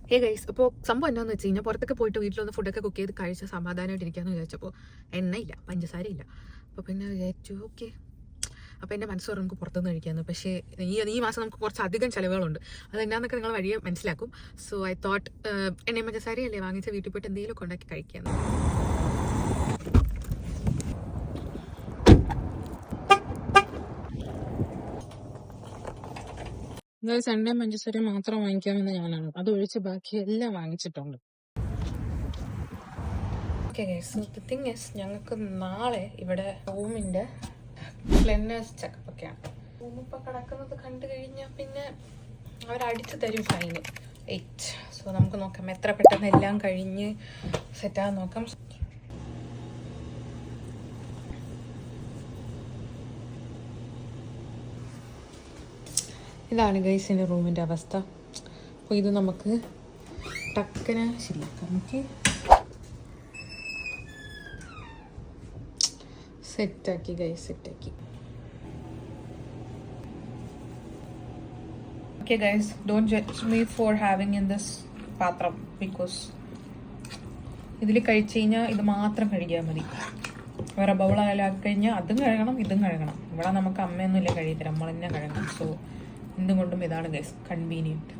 Hey guys, അപ്പോൾ സംഭവം എന്താണെന്ന് വെച്ച് കഴിഞ്ഞാൽ പുറത്തൊക്കെ പോയിട്ട് വീട്ടിലൊന്ന് ഫുഡൊക്കെ കുക്ക് ചെയ്ത് കഴിച്ച് സമാധാനമായിട്ട് ഇരിക്കാമെന്ന് വിചാരിച്ചപ്പോൾ എണ്ണയില്ല, പഞ്ചസാരയില്ല. അപ്പോൾ പിന്നെ വിചാരിച്ചു ഓക്കെ, അപ്പോൾ എൻ്റെ മനസ്സ് പറഞ്ഞു നമുക്ക് പുറത്തുനിന്ന് കഴിക്കാമെന്ന്. പക്ഷേ ഈ മാസം നമുക്ക് കുറച്ച് അധികം ചിലവുകളുണ്ട്. അതെന്നാന്നൊക്കെ നിങ്ങൾ വഴിയെ മനസ്സിലാക്കും. സോ ഐ തോട്ട് എണ്ണയും പഞ്ചസാരയല്ലേ വാങ്ങിച്ച വീട്ടിൽ പോയിട്ട് എന്തെങ്കിലുമൊക്കെ ഉണ്ടാക്കി കഴിക്കാമെന്ന്. എണ്ണയും പഞ്ചസാര മാത്രം വാങ്ങിക്കാമെന്ന് ഞാനാണ്, അത് ഒഴിച്ച് ബാക്കി എല്ലാം വാങ്ങിച്ചിട്ടുണ്ട്. Okay guys, the thing is ഞങ്ങൾക്ക് നാളെ ഇവിടെ റൂമിൻ്റെ ക്ലെൻനേഴ്സ് ചെക്കപ്പ് ഒക്കെയാണ്. റൂമിപ്പോൾ കിടക്കുന്നത് കണ്ടു കഴിഞ്ഞാൽ പിന്നെ അവരടിച്ചു തരും ഫൈന് 8. സോ നമുക്ക് നോക്കാം എത്ര പെട്ടെന്ന് എല്ലാം കഴിഞ്ഞ് സെറ്റാകാൻ നോക്കാം. ഇതാണ് ഗൈസിൻ്റെ റൂമിൻ്റെ അവസ്ഥ. അപ്പോൾ ഇത് നമുക്ക് ടക്കനെ ശരിയാക്കാം. ഓക്കെ, സെറ്റാക്കി ഗൈസ്, സെറ്റാക്കി. Okay guys, don't judge me for having in this പാത്രം, ബിക്കോസ് ഇതിൽ കഴിച്ച് കഴിഞ്ഞാൽ ഇത് മാത്രം കഴുകിയാൽ മതി. വേറെ ബൗളാക്കി കഴിഞ്ഞാൽ അതും കഴുകണം ഇതും കഴുകണം. ഇവിടെ നമുക്ക് അമ്മയൊന്നുമില്ല കഴിയത്തില്ല, നമ്മൾ തന്നെ കഴുകണം. സോ എന്തുകൊണ്ടും ഇതാണ് ഗൈസ് കൺവീനിയൻറ്റ്.